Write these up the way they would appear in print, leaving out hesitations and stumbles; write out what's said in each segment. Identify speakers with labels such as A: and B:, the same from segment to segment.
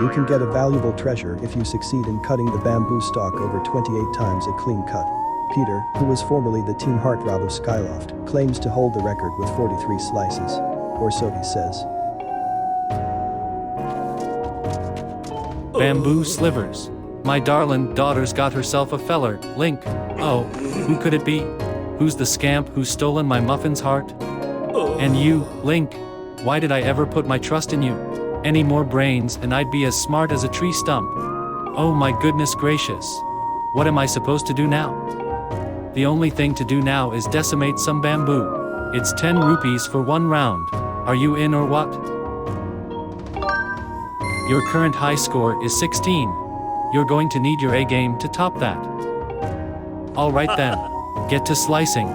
A: You can get a valuable treasure if you succeed in cutting the bamboo stalk over 28 times a clean cut. Peter, who was formerly the teen heartthrob of Skyloft, claims to hold the record with 43 slices. Or so he says.
B: Bamboo slivers. My darling daughter's got herself a feller, Link. Oh, who could it be? Who's the scamp who's stolen my muffin's heart? And you, Link, why did I ever put my trust in you? Any more brains and I'd be as smart as a tree stump. Oh my goodness gracious. What am I supposed to do now? The only thing to do now is decimate some bamboo. It's 10 rupees for 1 round. Are you in or what? Your current high score is 16. You're going to need your A game to top that. Alright then. Get to slicing.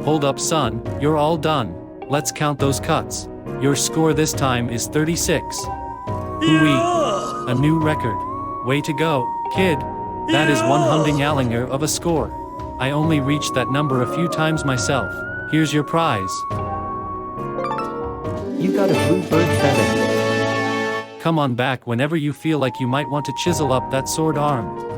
B: Hold up son, you're all done. Let's count those cuts. Your score this time is 36. Hooey! A new record. Way to go, kid. That is one humding of a score. I only reached that number a few times myself. Here's your prize.
C: You got a blue bird feather.
B: Come on back whenever you feel like you might want to chisel up that sword arm.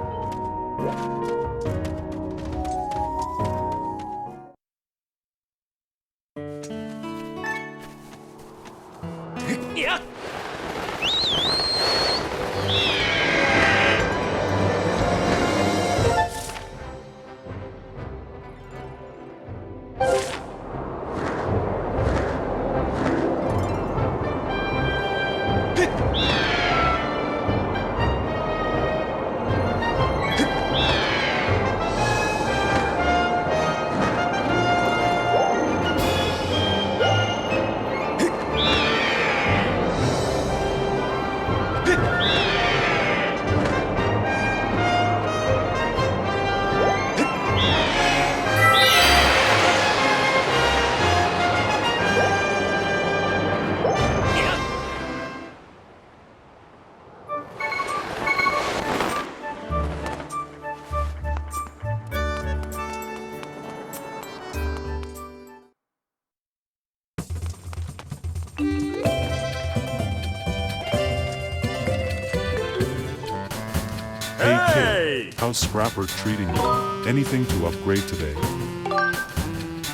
D: Hey kid, how's Scrapper treating you? Anything to upgrade today?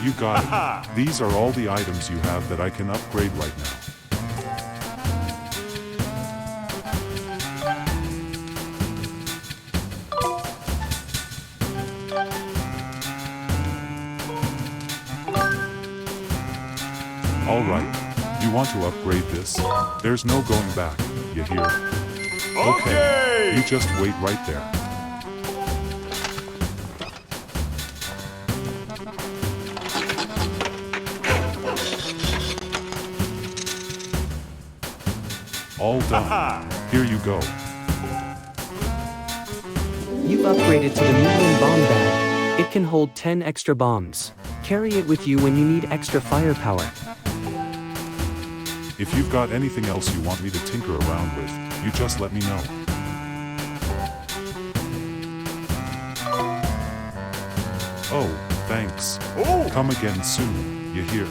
D: You got it. These are all the items you have that I can upgrade right now. Alright, you want to upgrade this? There's no going back, you hear? Okay, you just wait right there. All done. Here you go.
C: You've upgraded to the medium bomb bag. It can hold 10 extra bombs. Carry it with you when you need extra firepower.
D: If you've got anything else you want me to tinker around with, you just let me know. Oh, thanks. Come again soon, you hear?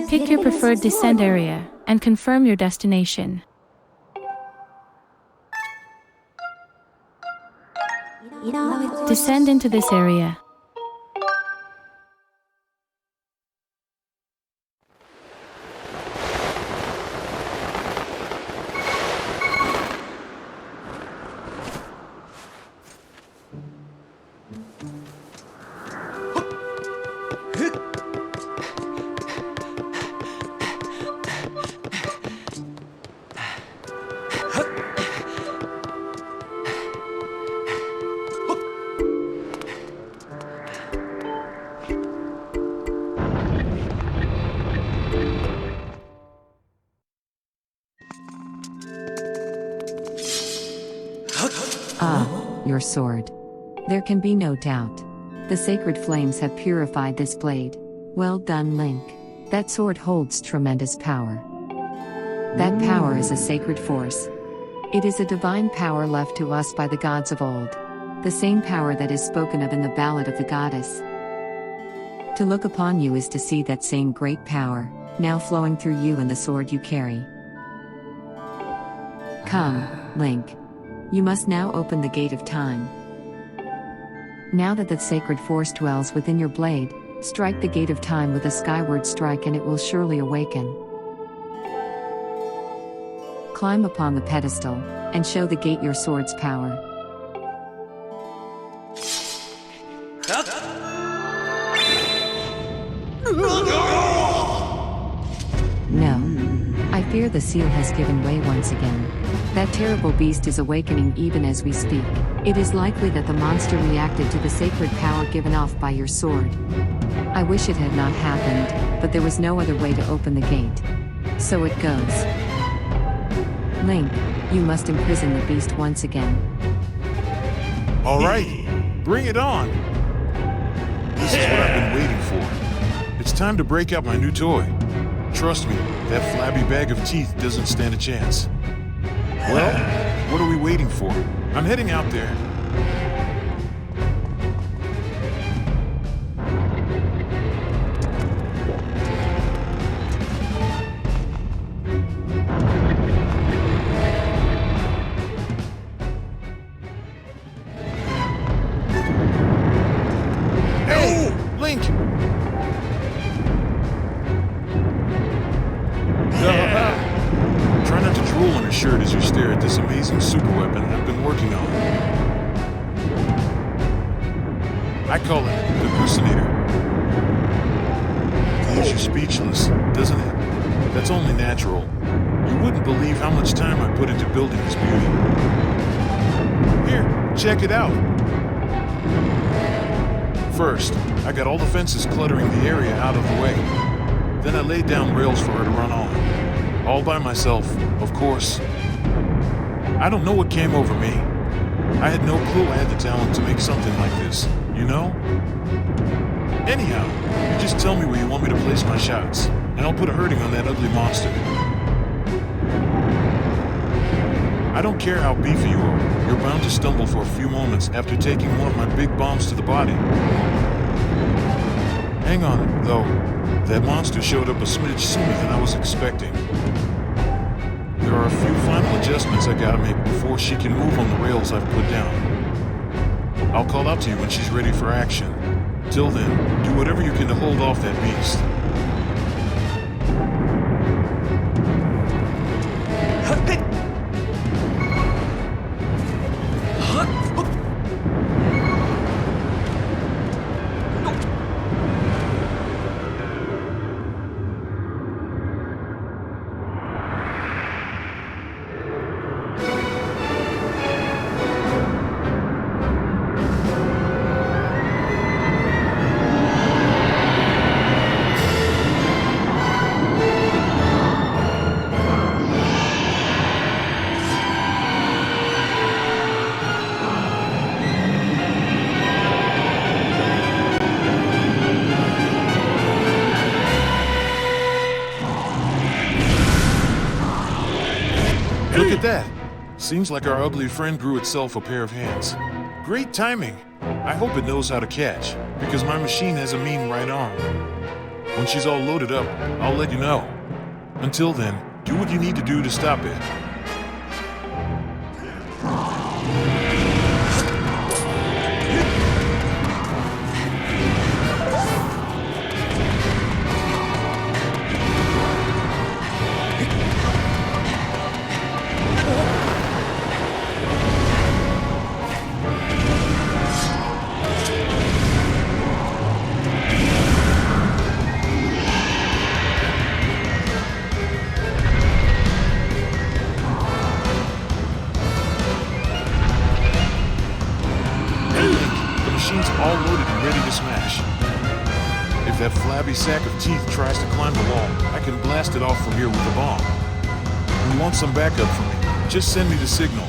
E: Pick your preferred descent area and confirm your destination. Descend into this area.
F: Your sword. There can be no doubt. The sacred flames have purified this blade. Well done, Link. That sword holds tremendous power. That power is a sacred force. It is a divine power left to us by the gods of old. The same power that is spoken of in the Ballad of the Goddess. To look upon you is to see that same great power, now flowing through you and the sword you carry. Come, Link. You must now open the gate of time. Now that the sacred force dwells within your blade, strike the gate of time with a skyward strike and it will surely awaken. Climb upon the pedestal, and show the gate your sword's power. No. I fear the seal has given way once again. That terrible beast is awakening even as we speak. It is likely that the monster reacted to the sacred power given off by your sword. I wish it had not happened, but there was no other way to open the gate. So it goes. Link, you must imprison the beast once again.
D: All right, bring it on. This is what I've been waiting for. It's time to break out my new toy. Trust me, that flabby bag of teeth doesn't stand a chance. Well, what are we waiting for? I'm heading out there. Hey, Link! Try not to drool on your shirt as you stare at this amazing super weapon I've been working on. I call it the Imprisonator. Leaves you speechless, doesn't it? That's only natural. You wouldn't believe how much time I put into building this beauty. Here, check it out. First, I got all the fences cluttering the area out of the way. Then I laid down rails for her to run on. All by myself, of course. I don't know what came over me. I had no clue I had the talent to make something like this, you know? Anyhow, you just tell me where you want me to place my shots, and I'll put a hurting on that ugly monster. I don't care how beefy you are, you're bound to stumble for a few moments after taking one of my big bombs to the body. Hang on, though. That monster showed up a smidge sooner than I was expecting. There are a few final adjustments I gotta make before she can move on the rails I've put down. I'll call out to you when she's ready for action. Till then, do whatever you can to hold off that beast. Look at that! Seems like our ugly friend grew itself a pair of hands. Great timing! I hope it knows how to catch, because my machine has a mean right arm. When she's all loaded up, I'll let you know. Until then, do what you need to do to stop it. All loaded and ready to smash. If that flabby sack of teeth tries to climb the wall, I can blast it off from here with a bomb. You want some backup from me? Just send me the signal.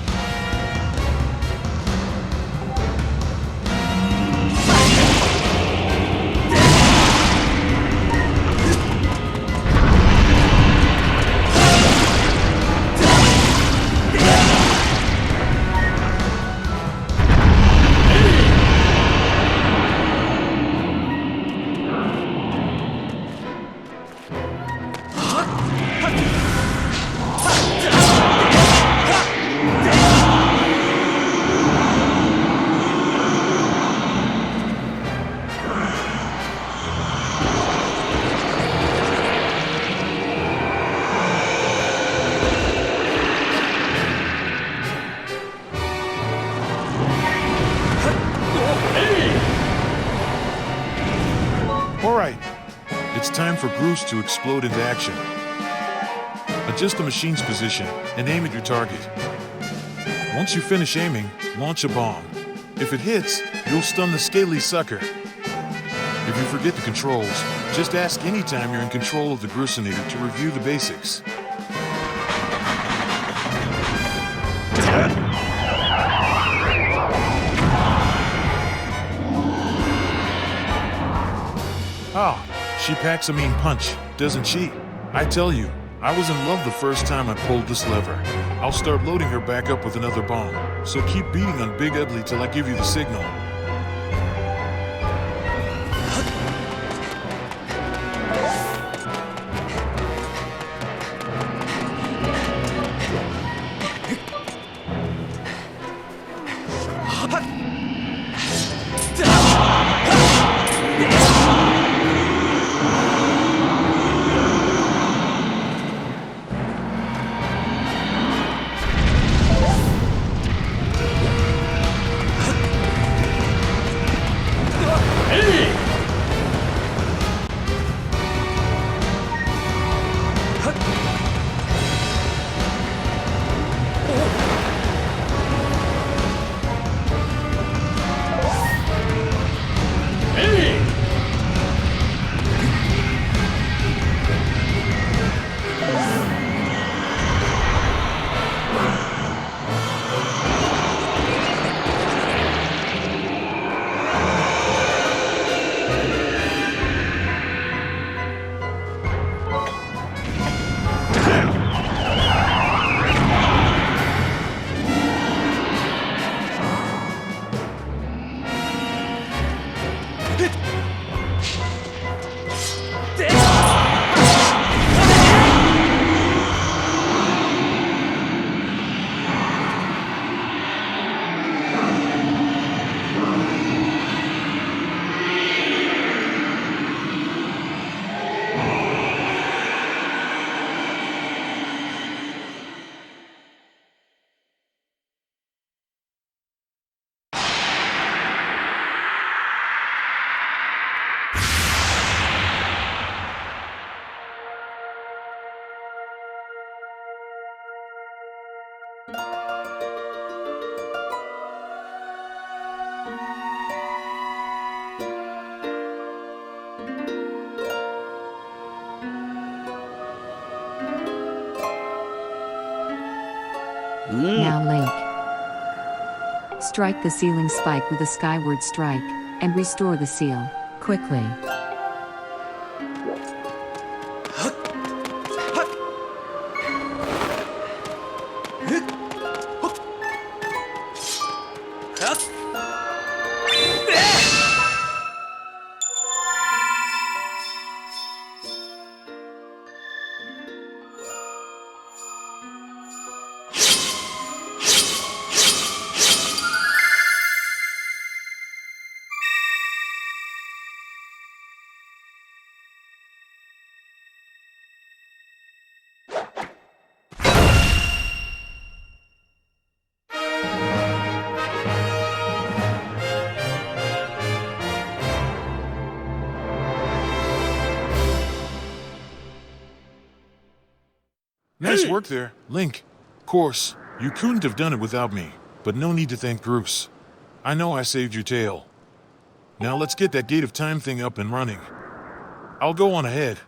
D: Alright, it's time for Bruce to explode into action. Adjust the machine's position and aim at your target. Once you finish aiming, launch a bomb. If it hits, you'll stun the scaly sucker. If you forget the controls, just ask anytime you're in control of the Grusinator to review the basics. Ah, she packs a mean punch, doesn't she? I tell you, I was in love the first time I pulled this lever. I'll start loading her back up with another bomb, so keep beating on Big Ugly till I give you the signal.
F: Now Link. Strike the ceiling spike with a Skyward strike, and restore the seal, quickly.
D: Nice work there, Link. Of course, you couldn't have done it without me, but no need to thank Bruce. I know I saved your tail. Now let's get that Gate of Time thing up and running. I'll go on ahead.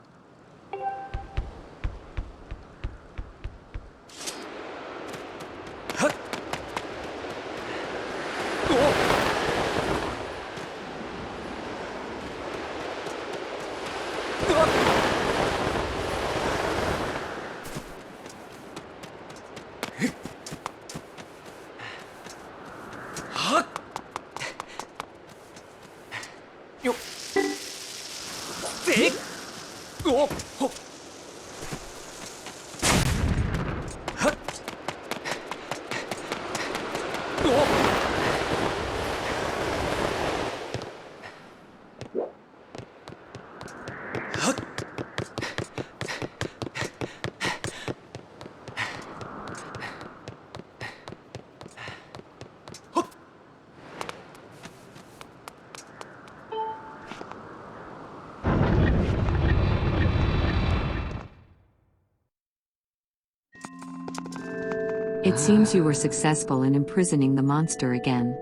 F: It seems you were successful in imprisoning the monster again.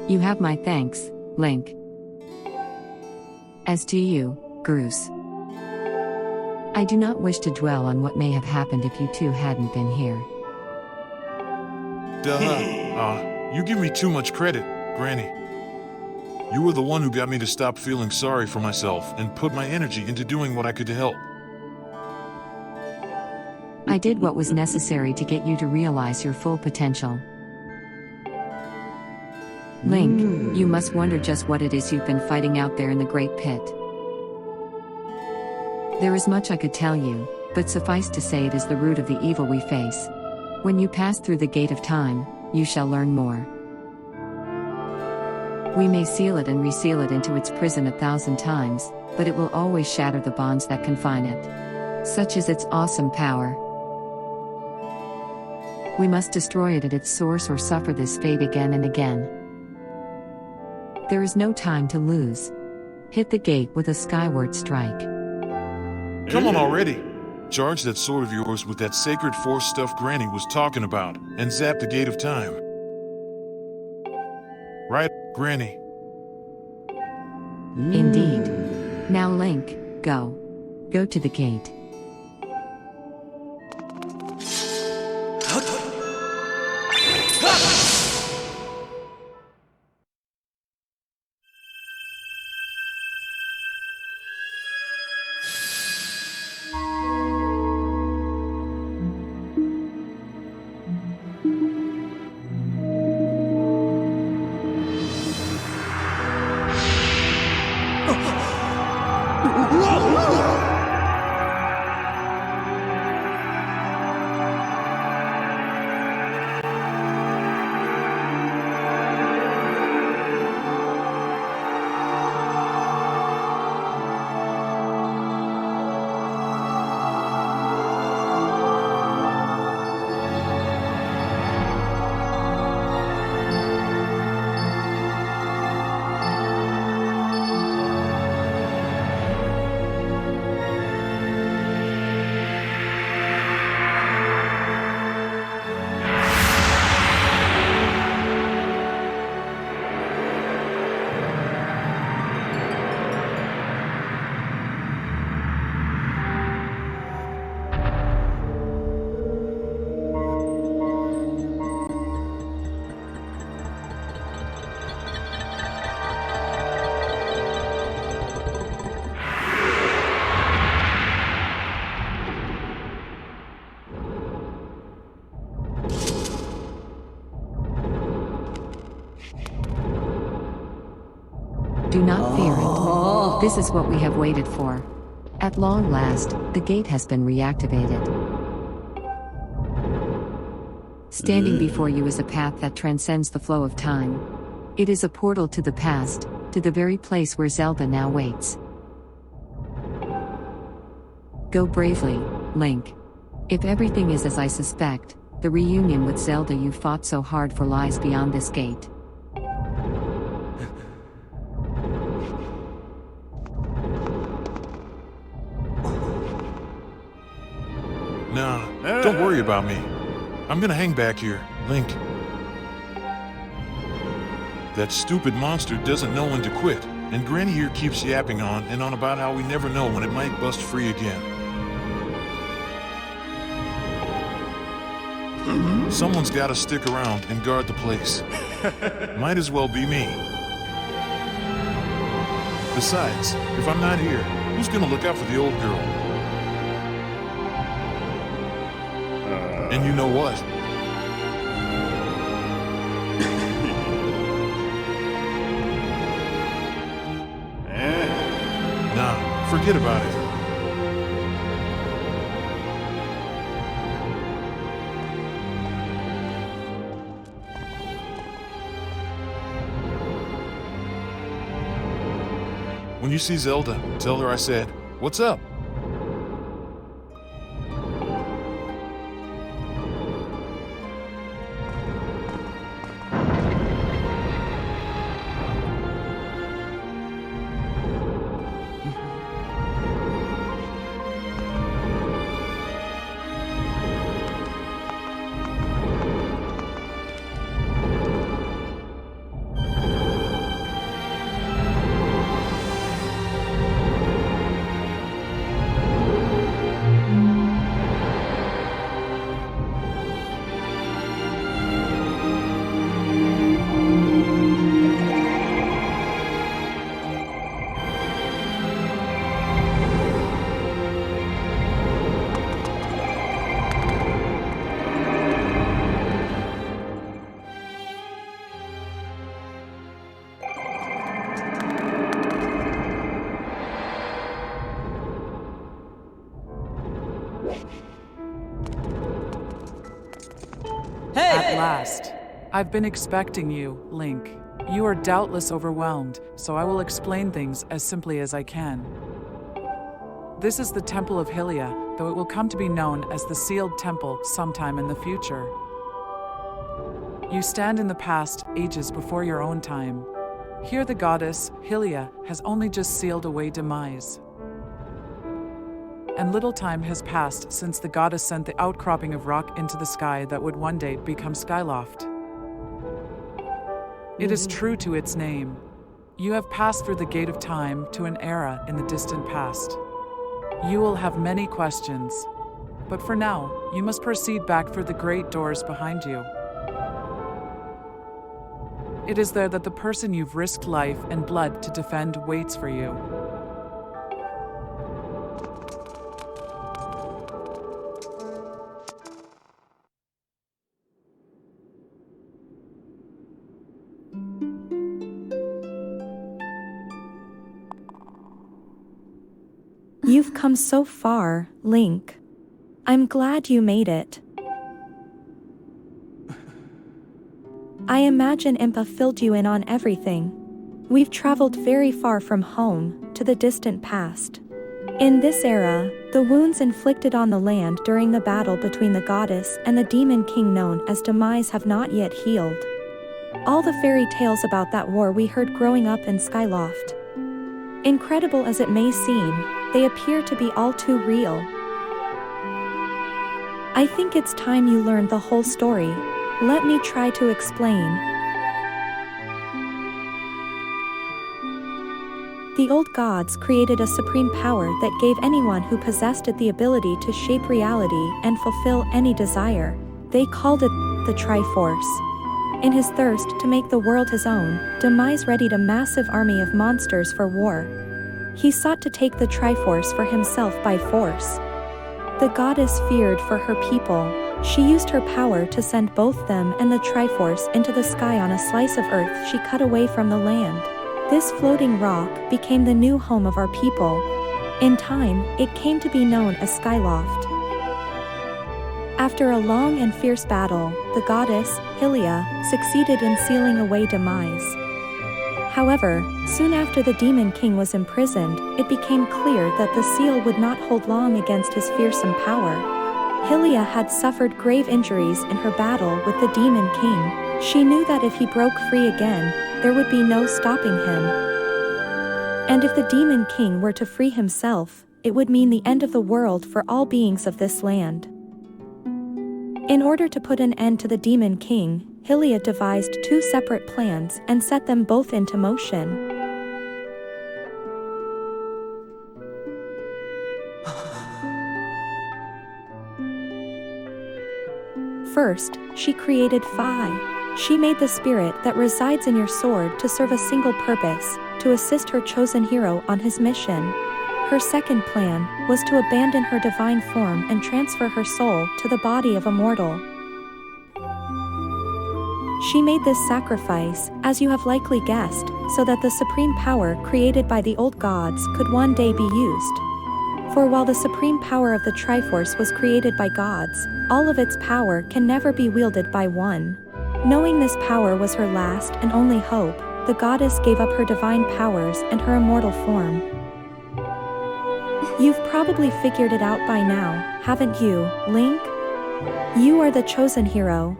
F: You have my thanks, Link. As do you, Bruce. I do not wish to dwell on what may have happened if you two hadn't been here.
D: You give me too much credit, Granny. You were the one who got me to stop feeling sorry for myself and put my energy into doing what I could to help.
F: I did what was necessary to get you to realize your full potential. Link, you must wonder just what it is you've been fighting out there in the Great Pit. There is much I could tell you, but suffice to say it is the root of the evil we face. When you pass through the Gate of Time, you shall learn more. We may seal it and reseal it into its prison 1,000 times, but it will always shatter the bonds that confine it. Such is its awesome power. We must destroy it at its source or suffer this fate again and again. There is no time to lose. Hit the gate with a skyward strike.
D: Come on already! Charge that sword of yours with that sacred force stuff Granny was talking about, and zap the Gate of Time. Right, Granny?
F: Indeed. Now Link, go. Go to the gate. Do not fear it. This is what we have waited for. At long last, the gate has been reactivated. Standing before you is a path that transcends the flow of time. It is a portal to the past, to the very place where Zelda now waits. Go bravely, Link. If everything is as I suspect, the reunion with Zelda you fought so hard for lies beyond this gate.
D: Don't worry about me. I'm gonna hang back here, Link. That stupid monster doesn't know when to quit, and Granny here keeps yapping on and on about how we never know when it might bust free again. Someone's gotta stick around and guard the place. Might as well be me. Besides, if I'm not here, who's gonna look out for the old girl? And you know what? Nah, forget about it. When you see Zelda, tell her I said, "What's up?"
G: At last. I've been expecting you, Link. You are doubtless overwhelmed, so I will explain things as simply as I can. This is the Temple of Hylia, though it will come to be known as the Sealed Temple sometime in the future. You stand in the past, ages before your own time. Here the goddess, Hylia, has only just sealed away demise. And little time has passed since the goddess sent the outcropping of rock into the sky that would one day become Skyloft. It is true to its name. You have passed through the gate of time to an era in the distant past. You will have many questions, but for now, you must proceed back through the great doors behind you. It is there that the person you've risked life and blood to defend waits for you.
H: You've come so far, Link. I'm glad you made it. I imagine Impa filled you in on everything. We've traveled very far from home, to the distant past. In this era, the wounds inflicted on the land during the battle between the goddess and the demon king known as Demise have not yet healed. All the fairy tales about that war we heard growing up in Skyloft. Incredible as it may seem, they appear to be all too real. I think it's time you learned the whole story. Let me try to explain. The old gods created a supreme power that gave anyone who possessed it the ability to shape reality and fulfill any desire. They called it the Triforce. In his thirst to make the world his own, Demise readied a massive army of monsters for war. He sought to take the Triforce for himself by force. The goddess feared for her people. She used her power to send both them and the Triforce into the sky on a slice of earth she cut away from the land. This floating rock became the new home of our people. In time, it came to be known as Skyloft. After a long and fierce battle, the goddess, Hylia, succeeded in sealing away Demise. However, soon after the Demon King was imprisoned, it became clear that the seal would not hold long against his fearsome power. Hylia had suffered grave injuries in her battle with the Demon King. She knew that if he broke free again, there would be no stopping him. And if the Demon King were to free himself, it would mean the end of the world for all beings of this land. In order to put an end to the Demon King, Hylia devised two separate plans and set them both into motion. First, she created Phi. She made the spirit that resides in your sword to serve a single purpose, to assist her chosen hero on his mission. Her second plan was to abandon her divine form and transfer her soul to the body of a mortal. She made this sacrifice, as you have likely guessed, so that the supreme power created by the old gods could one day be used. For while the supreme power of the Triforce was created by gods, all of its power can never be wielded by one. Knowing this power was her last and only hope, the goddess gave up her divine powers and her immortal form. You've probably figured it out by now, haven't you, Link? You are the chosen hero.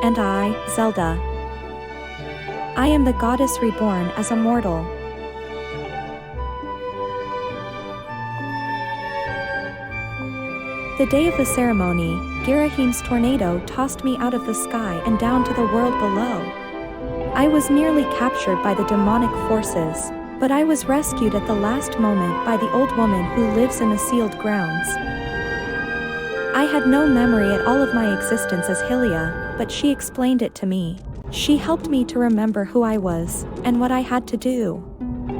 H: And I, Zelda. I am the goddess reborn as a mortal. The day of the ceremony, Girahim's tornado tossed me out of the sky and down to the world below. I was nearly captured by the demonic forces, but I was rescued at the last moment by the old woman who lives in the sealed grounds. I had no memory at all of my existence as Hylia, but she explained it to me. She helped me to remember who I was, and what I had to do.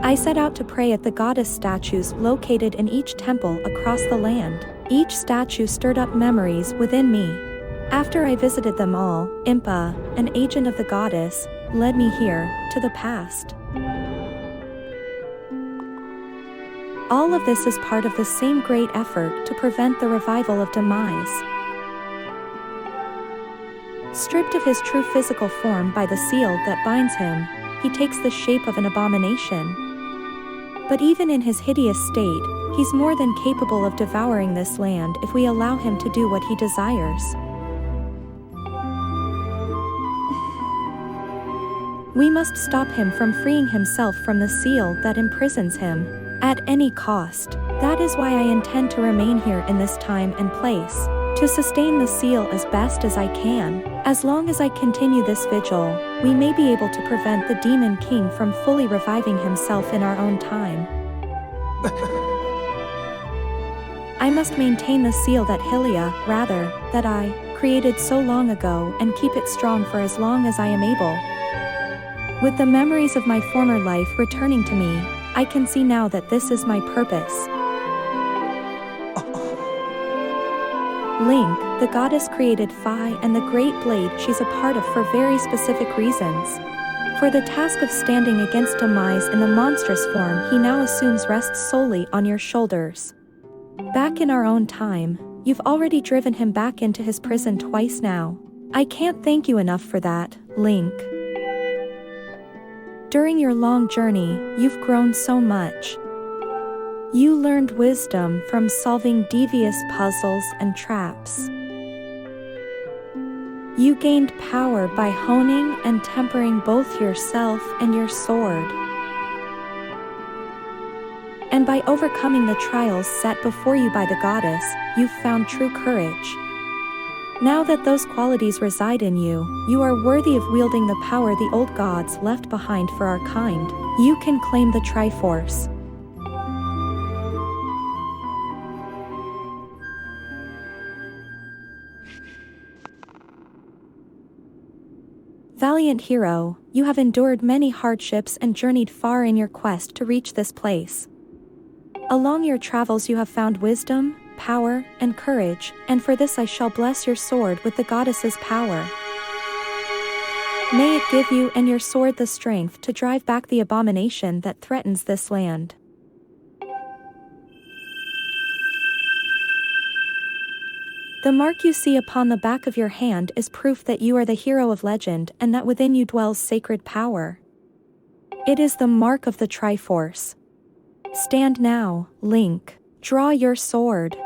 H: I set out to pray at the goddess statues located in each temple across the land. Each statue stirred up memories within me. After I visited them all, Impa, an agent of the goddess, led me here, to the past. All of this is part of the same great effort to prevent the revival of demise. Stripped of his true physical form by the seal that binds him, he takes the shape of an abomination. But even in his hideous state, he's more than capable of devouring this land if we allow him to do what he desires. We must stop him from freeing himself from the seal that imprisons him, at any cost. That is why I intend to remain here in this time and place, to sustain the seal as best as I can. As long as I continue this vigil, we may be able to prevent the Demon King from fully reviving himself in our own time. I must maintain the seal that that I, created so long ago and keep it strong for as long as I am able. With the memories of my former life returning to me, I can see now that this is my purpose. Link, the goddess created Phi and the great blade she's a part of for very specific reasons. For the task of standing against demise in the monstrous form he now assumes rests solely on your shoulders. Back in our own time, you've already driven him back into his prison twice now. I can't thank you enough for that, Link. During your long journey, you've grown so much. You learned wisdom from solving devious puzzles and traps. You gained power by honing and tempering both yourself and your sword. And by overcoming the trials set before you by the goddess, you've found true courage. Now that those qualities reside in you, you are worthy of wielding the power the old gods left behind for our kind. You can claim the Triforce. Valiant hero, you have endured many hardships and journeyed far in your quest to reach this place. Along your travels you have found wisdom, power, and courage, and for this I shall bless your sword with the goddess's power. May it give you and your sword the strength to drive back the abomination that threatens this land. The mark you see upon the back of your hand is proof that you are the hero of legend and that within you dwells sacred power. It is the mark of the Triforce. Stand now, Link. Draw your sword.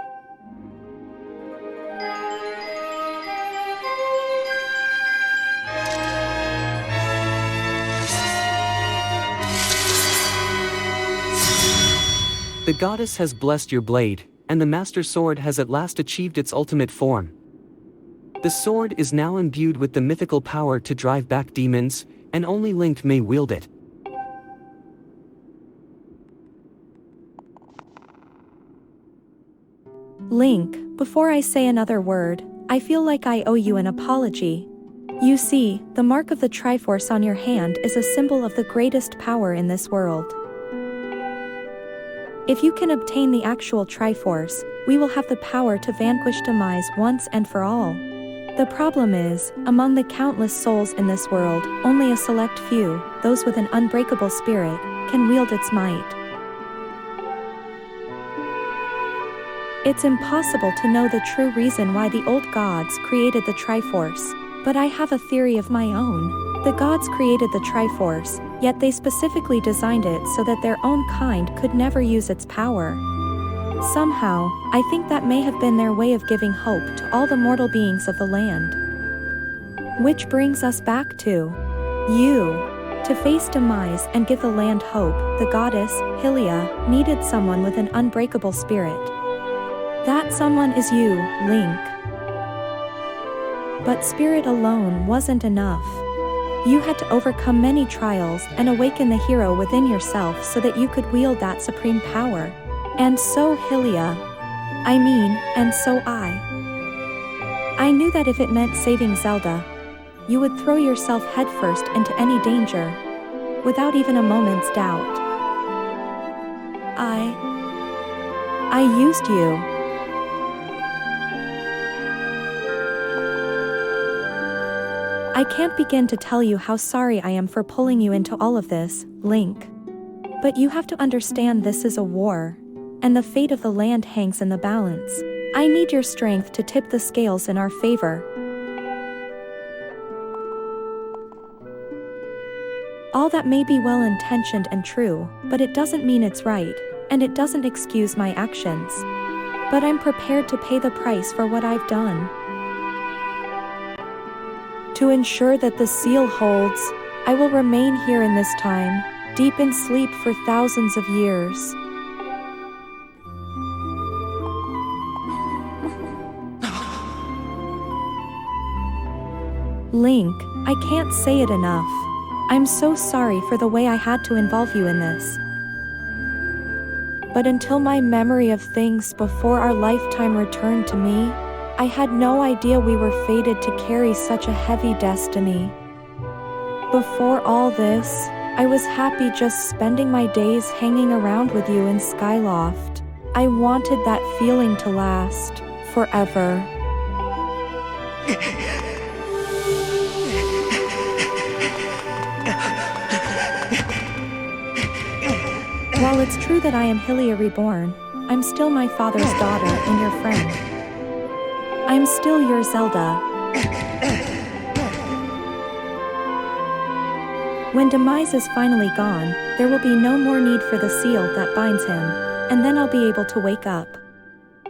C: The goddess has blessed your blade, and the Master Sword has at last achieved its ultimate form. The sword is now imbued with the mythical power to drive back demons, and only Link may wield it.
H: Link, before I say another word, I feel like I owe you an apology. You see, the mark of the Triforce on your hand is a symbol of the greatest power in this world. If you can obtain the actual Triforce, we will have the power to vanquish demise once and for all. The problem is, among the countless souls in this world, only a select few, those with an unbreakable spirit, can wield its might. It's impossible to know the true reason why the old gods created the Triforce, but I have a theory of my own. The gods created the Triforce, yet they specifically designed it so that their own kind could never use its power. Somehow, I think that may have been their way of giving hope to all the mortal beings of the land. Which brings us back to you. To face demise and give the land hope, the goddess, Hylia, needed someone with an unbreakable spirit. That someone is you, Link. But spirit alone wasn't enough. You had to overcome many trials and awaken the hero within yourself so that you could wield that supreme power. And so Hylia. And so I knew that if it meant saving Zelda, you would throw yourself headfirst into any danger, without even a moment's doubt. I used you. I can't begin to tell you how sorry I am for pulling you into all of this, Link. But you have to understand this is a war, and the fate of the land hangs in the balance. I need your strength to tip the scales in our favor. All that may be well-intentioned and true, but it doesn't mean it's right, and it doesn't excuse my actions. But I'm prepared to pay the price for what I've done. To ensure that the seal holds, I will remain here in this time, deep in sleep for thousands of years. Link, I can't say it enough. I'm so sorry for the way I had to involve you in this. But until my memory of things before our lifetime returned to me, I had no idea we were fated to carry such a heavy destiny. Before all this, I was happy just spending my days hanging around with you in Skyloft. I wanted that feeling to last forever. While it's true that I am Hylia reborn, I'm still my father's daughter and your friend. I'm still your Zelda. When Demise is finally gone, there will be no more need for the seal that binds him, and then I'll be able to wake up.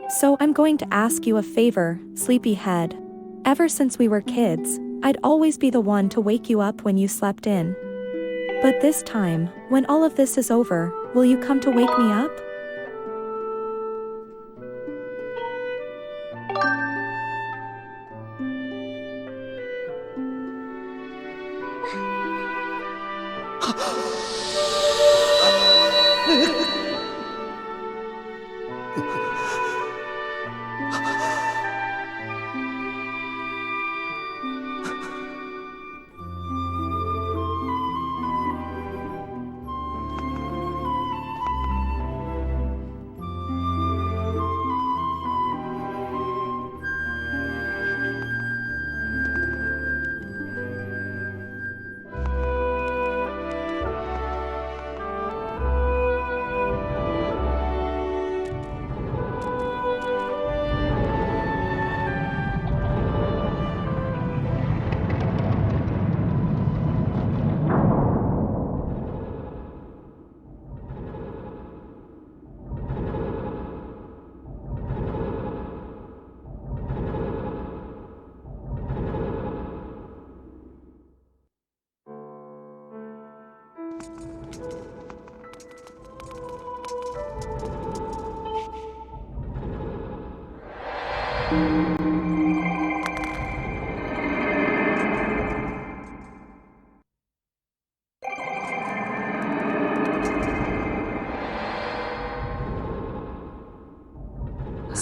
H: So I'm going to ask you a favor, sleepyhead. Ever since we were kids, I'd always be the one to wake you up when you slept in. But this time, when all of this is over, will you come to wake me up?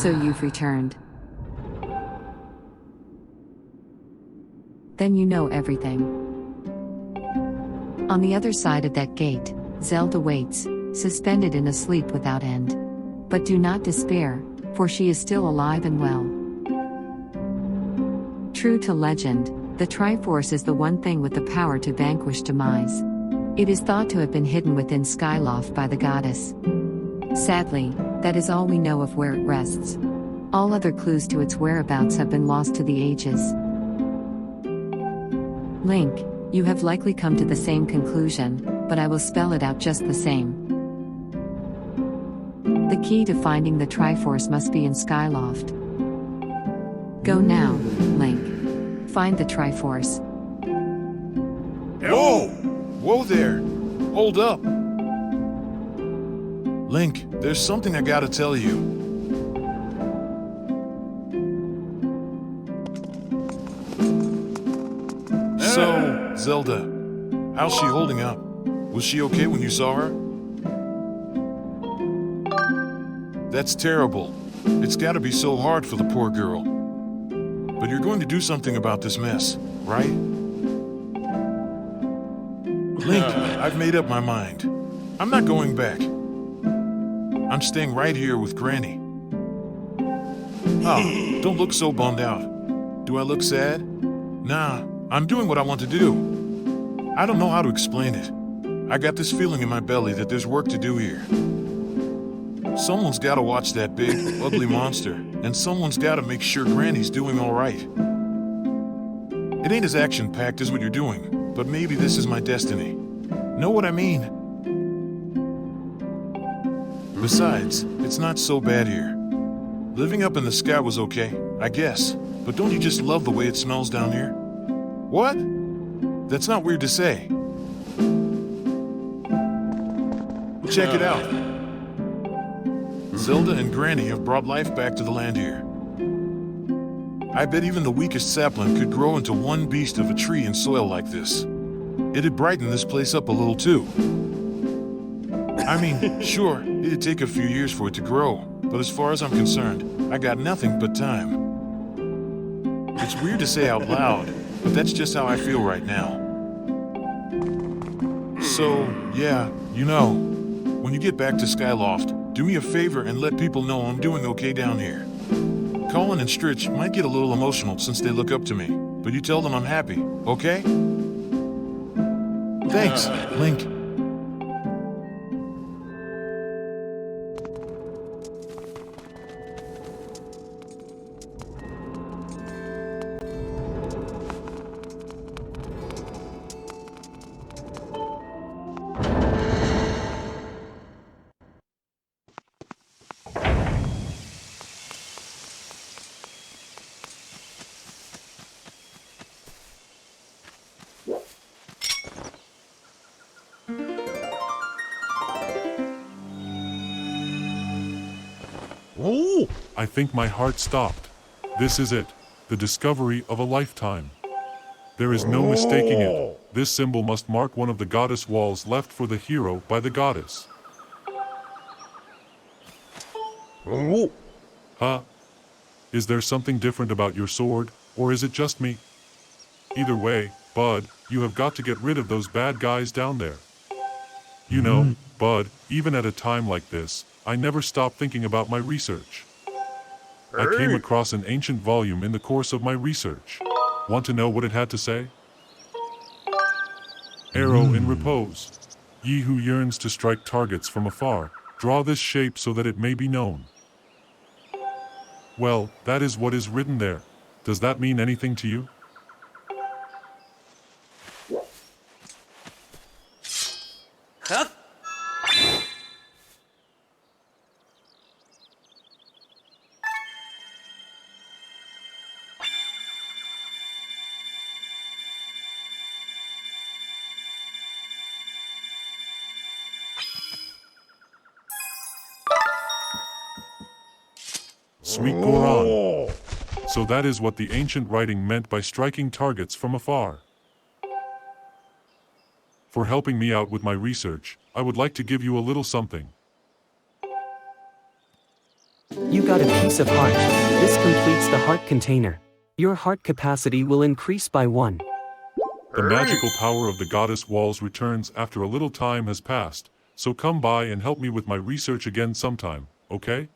F: So you've returned. Then you know everything. On the other side of that gate, Zelda waits, suspended in a sleep without end. But do not despair, for she is still alive and well. True to legend, the Triforce is the one thing with the power to vanquish demise. It is thought to have been hidden within Skyloft by the goddess. Sadly, that is all we know of where it rests. All other clues to its whereabouts have been lost to the ages. Link, you have likely come to the same conclusion, but I will spell it out just the same. The key to finding the Triforce must be in Skyloft. Go now, Link. Find the Triforce.
D: Whoa! Whoa there! Hold up! Link, there's something I gotta tell you. So, Zelda, how's she holding up? Was she okay when you saw her? That's terrible. It's gotta be so hard for the poor girl. But you're going to do something about this mess, right? Link, I've made up my mind. I'm not going back. I'm staying right here with Granny. Oh, don't look so bummed out. Do I look sad? Nah, I'm doing what I want to do. I don't know how to explain it. I got this feeling in my belly that there's work to do here. Someone's gotta watch that big, ugly monster, and someone's gotta make sure Granny's doing all right. It ain't as action-packed as what you're doing, but maybe this is my destiny. Know what I mean? Besides, it's not so bad here. Living up in the sky was okay, I guess, but don't you just love the way it smells down here? What? That's not weird to say. Check it out. Zelda and Granny have brought life back to the land here. I bet even the weakest sapling could grow into one beast of a tree in soil like this. It'd brighten this place up a little too. I mean, sure, it'd take a few years for it to grow, but as far as I'm concerned, I got nothing but time. It's weird to say out loud, but that's just how I feel right now. So, yeah, you know, when you get back to Skyloft, do me a favor and let people know I'm doing okay down here. Colin and Stritch might get a little emotional since they look up to me, but you tell them I'm happy, okay? Thanks, Link.
I: I think my heart stopped. This is it, the discovery of a lifetime. There is no mistaking it. This symbol must mark one of the goddess walls left for the hero by the goddess. Huh? Is there something different about your sword, or is it just me? Either way, Bud, you have got to get rid of those bad guys down there. You know, Bud, even at a time like this, I never stop thinking about my research. I came across an ancient volume in the course of my research. Want to know what it had to say? Arrow in repose. Ye who yearns to strike targets from afar, draw this shape so that it may be known. Well, that is what is written there. Does that mean anything to you? Sweet Goron. So that is what the ancient writing meant by striking targets from afar. For helping me out with my research, I would like to give you a little something.
C: You got a piece of heart. This completes the heart container. Your heart capacity will increase by 1.
I: The magical power of the goddess walls returns after a little time has passed, so come by and help me with my research again sometime, okay?